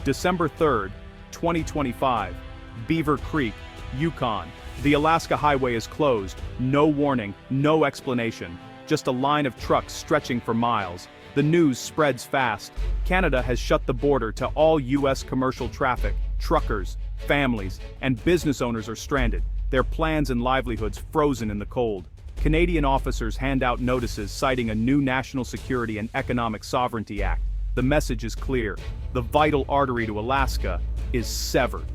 December 3, 2025, Beaver Creek, Yukon. The Alaska Highway is closed, no warning, no explanation, just a line of trucks stretching for miles. The news spreads fast. Canada has shut the border to all U.S. commercial traffic. Truckers, families, and business owners are stranded, their plans and livelihoods frozen in the cold. Canadian officers hand out notices citing a new National Security and Economic Sovereignty Act. The message is clear. The vital artery to Alaska is severed.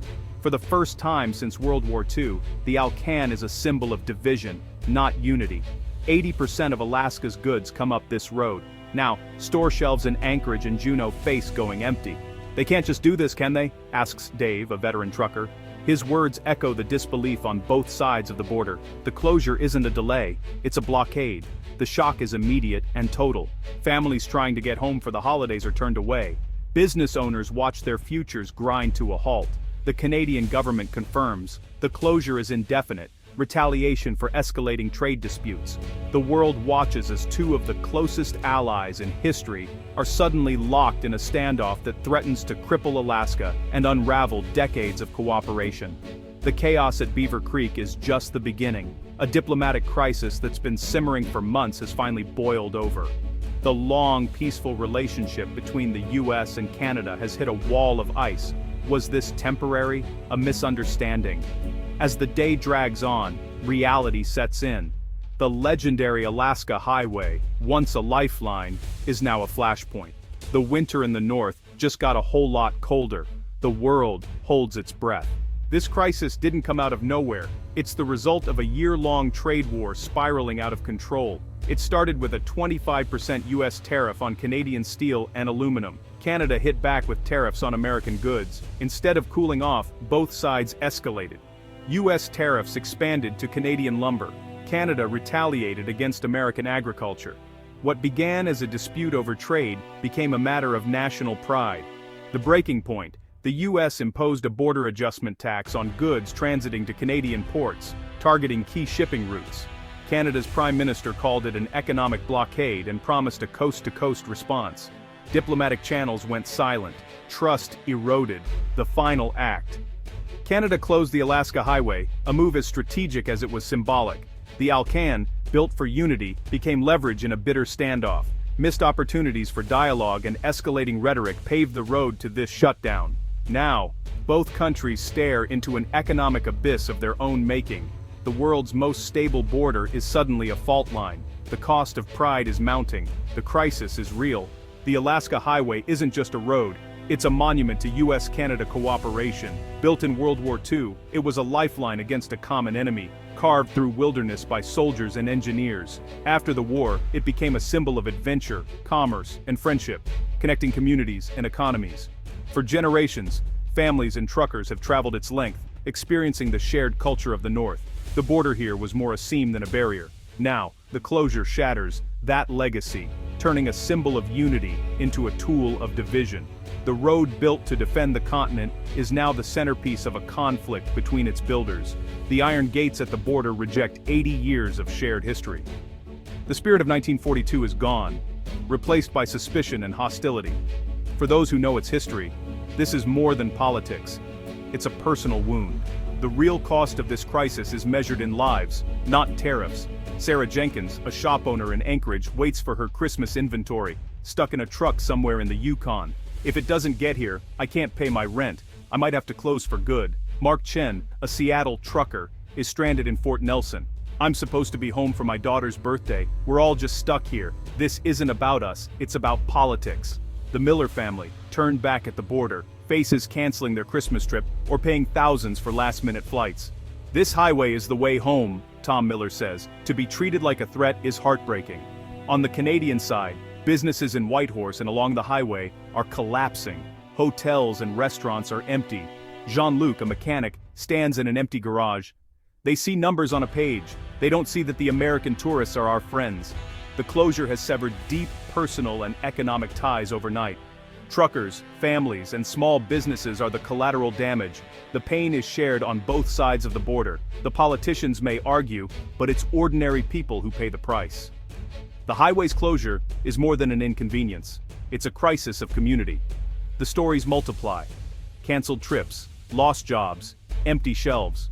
For the first time since World War II, the Alcan is a symbol of division, not unity. 80% of Alaska's goods come up this road. Now, store shelves in Anchorage and Juneau face going empty. They can't just do this, can they? Asks Dave, a veteran trucker. His words echo the disbelief on both sides of the border. The closure isn't a delay, it's a blockade. The shock is immediate and total. Families trying to get home for the holidays are turned away. Business owners watch their futures grind to a halt. The Canadian government confirms the closure is indefinite, retaliation for escalating trade disputes. The world watches as two of the closest allies in history are suddenly locked in a standoff that threatens to cripple Alaska and unravel decades of cooperation. The chaos at Beaver Creek is just the beginning. A diplomatic crisis that's been simmering for months has finally boiled over. The long, peaceful relationship between the US and Canada has hit a wall of ice. Was this temporary, a misunderstanding? As the day drags on, reality sets in. The legendary Alaska Highway, once a lifeline, is now a flashpoint. The winter in the north just got a whole lot colder. The world holds its breath. This crisis didn't come out of nowhere. It's the result of a year-long trade war spiraling out of control. It started with a 25% US tariff on Canadian steel and aluminum. Canada hit back with tariffs on American goods. Instead of cooling off, both sides escalated. US tariffs expanded to Canadian lumber. Canada retaliated against American agriculture. What began as a dispute over trade became a matter of national pride. The breaking point: the US imposed a border adjustment tax on goods transiting to Canadian ports, targeting key shipping routes. Canada's Prime Minister called it an economic blockade and promised a coast-to-coast response. Diplomatic channels went silent. Trust eroded. The final act. Canada closed the Alaska Highway, a move as strategic as it was symbolic. The Alcan, built for unity, became leverage in a bitter standoff. Missed opportunities for dialogue and escalating rhetoric paved the road to this shutdown. Now, both countries stare into an economic abyss of their own making. The world's most stable border is suddenly a fault line. The cost of pride is mounting. The crisis is real. The Alaska Highway isn't just a road. It's a monument to US-Canada cooperation. Built in World War II, it was a lifeline against a common enemy, carved through wilderness by soldiers and engineers. After the war, it became a symbol of adventure, commerce, and friendship, connecting communities and economies. For generations, families and truckers have traveled its length, experiencing the shared culture of the North. The border here was more a seam than a barrier. Now, the closure shatters that legacy, turning a symbol of unity into a tool of division. The road built to defend the continent is now the centerpiece of a conflict between its builders. The iron gates at the border reject 80 years of shared history. The spirit of 1942 is gone, replaced by suspicion and hostility. For those who know its history, this is more than politics. It's a personal wound. The real cost of this crisis is measured in lives, not tariffs. Sarah Jenkins, a shop owner in Anchorage, waits for her Christmas inventory, stuck in a truck somewhere in the Yukon. If it doesn't get here, I can't pay my rent. I might have to close for good. Mark Chen, a Seattle trucker, is stranded in Fort Nelson. I'm supposed to be home for my daughter's birthday. We're all just stuck here. This isn't about us, it's about politics. The Miller family, turned back at the border, faces canceling their Christmas trip or paying thousands for last-minute flights. This highway is the way home, Tom Miller says. To be treated like a threat is heartbreaking. On the Canadian side, businesses in Whitehorse and along the highway are collapsing. Hotels and restaurants are empty. Jean-Luc, a mechanic, stands in an empty garage. They see numbers on a page. They don't see that the American tourists are our friends. The closure has severed deep personal and economic ties overnight. Truckers, families, and small businesses are the collateral damage. The pain is shared on both sides of the border. The politicians may argue, but it's ordinary people who pay the price. The highway's closure is more than an inconvenience. It's a crisis of community. The stories multiply. canceled trips, lost jobs, empty shelves.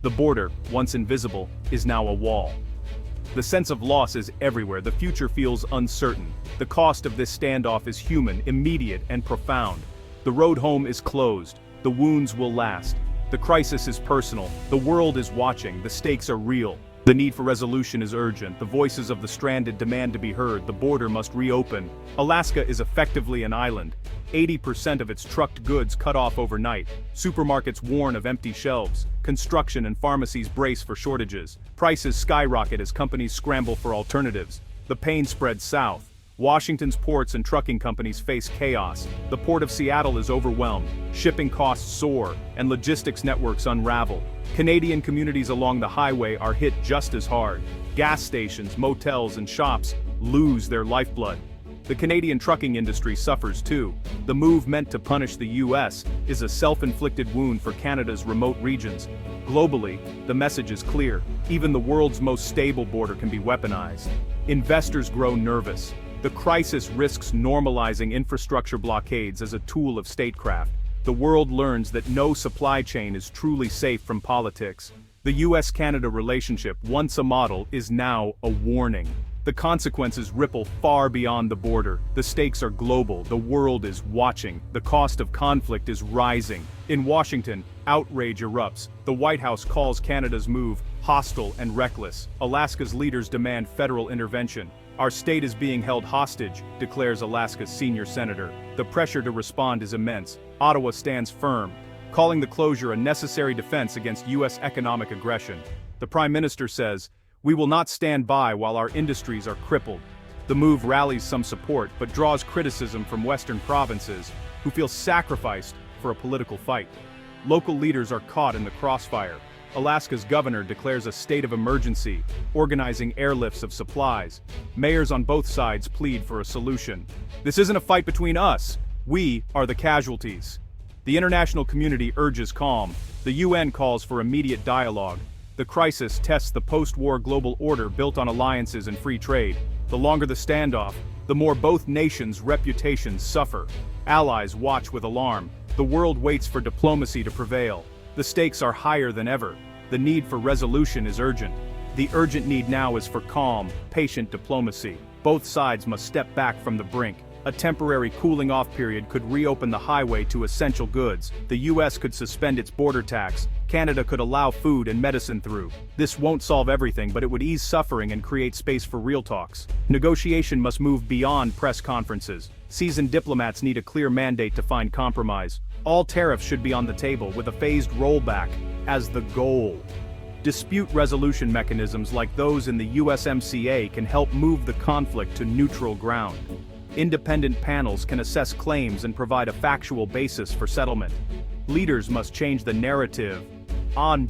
The border, once invisible, is now a wall. The sense of loss is everywhere. The future feels uncertain. The cost of this standoff is human, immediate, and profound. The road home is closed. The wounds will last. The crisis is personal. The world is watching. The stakes are real. The need for resolution is urgent. The voices of the stranded demand to be heard. The border must reopen. Alaska is effectively an island. 80% of its trucked goods cut off overnight. Supermarkets warn of empty shelves. Construction and pharmacies brace for shortages. Prices skyrocket as companies scramble for alternatives. The pain spreads south. Washington's ports and trucking companies face chaos. The Port of Seattle is overwhelmed. Shipping costs soar, and logistics networks unravel. Canadian communities along the highway are hit just as hard. Gas stations, motels, and shops lose their lifeblood. The Canadian trucking industry suffers too. The move meant to punish the US is a self-inflicted wound for Canada's remote regions. Globally, the message is clear. Even the world's most stable border can be weaponized. Investors grow nervous. The crisis risks normalizing infrastructure blockades as a tool of statecraft. The world learns that no supply chain is truly safe from politics. The US-Canada relationship, once a model, is now a warning. The consequences ripple far beyond the border. The stakes are global. The world is watching. The cost of conflict is rising. In Washington, outrage erupts. The White House calls Canada's move hostile and reckless. Alaska's leaders demand federal intervention. Our state is being held hostage, declares Alaska's senior senator. The pressure to respond is immense. Ottawa stands firm, calling the closure a necessary defense against US economic aggression. The Prime Minister says, "We will not stand by while our industries are crippled." The move rallies some support, but draws criticism from Western provinces, who feel sacrificed for a political fight. Local leaders are caught in the crossfire. Alaska's governor declares a state of emergency, organizing airlifts of supplies. Mayors on both sides plead for a solution. This isn't a fight between us. We are the casualties. The international community urges calm. The UN calls for immediate dialogue. The crisis tests the post-war global order built on alliances and free trade. The longer the standoff, the more both nations' reputations suffer. Allies watch with alarm. The world waits for diplomacy to prevail. The stakes are higher than ever. The need for resolution is urgent. The urgent need now is for calm, patient diplomacy. Both sides must step back from the brink. A temporary cooling-off period could reopen the highway to essential goods. The US could suspend its border tax. Canada could allow food and medicine through. This won't solve everything, but it would ease suffering and create space for real talks. Negotiation must move beyond press conferences. Seasoned diplomats need a clear mandate to find compromise. All tariffs should be on the table, with a phased rollback as the goal. Dispute resolution mechanisms like those in the USMCA can help move the conflict to neutral ground. Independent panels can assess claims and provide a factual basis for settlement. Leaders must change the narrative. On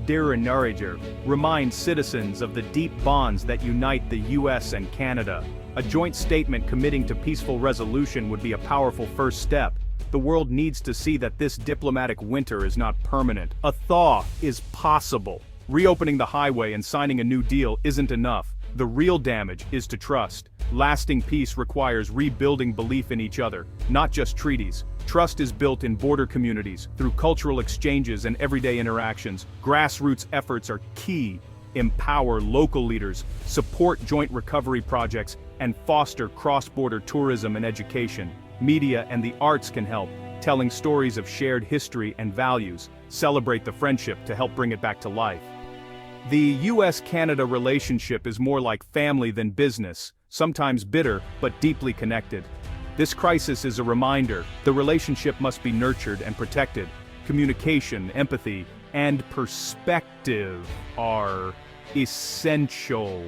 der narrative, remind citizens of the deep bonds that unite the US and Canada. A joint statement committing to peaceful resolution would be a powerful first step. The world needs to see that this diplomatic winter is not permanent. A thaw is possible. Reopening the highway and signing a new deal isn't enough. The real damage is to trust. Lasting peace requires rebuilding belief in each other, not just treaties. Trust is built in border communities, through cultural exchanges and everyday interactions. Grassroots efforts are key. Empower local leaders, support joint recovery projects, and foster cross-border tourism and education. Media and the arts can help, telling stories of shared history and values. Celebrate the friendship to help bring it back to life. The US-Canada relationship is more like family than business, sometimes bitter but deeply connected. This crisis is a reminder the relationship must be nurtured and protected. Communication, empathy, and perspective are essential.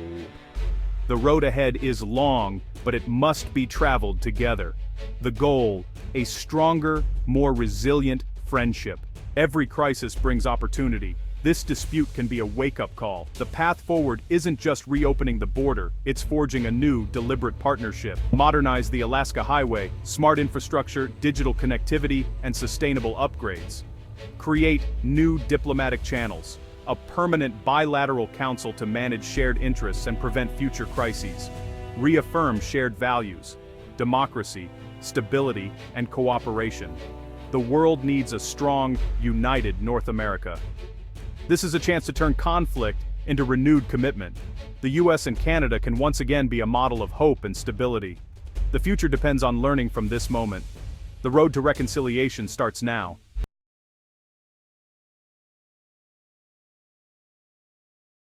The road ahead is long, but it must be traveled together. The goal, a stronger, more resilient friendship. Every crisis brings opportunity. This dispute can be a wake-up call. The path forward isn't just reopening the border, it's forging a new, deliberate partnership. Modernize the Alaska Highway, smart infrastructure, digital connectivity, and sustainable upgrades. Create new diplomatic channels. A permanent bilateral council to manage shared interests and prevent future crises. Reaffirm shared values, democracy, stability, and cooperation. The world needs a strong, united North America. This is a chance to turn conflict into renewed commitment. The US and Canada can once again be a model of hope and stability. The future depends on learning from this moment. The road to reconciliation starts now.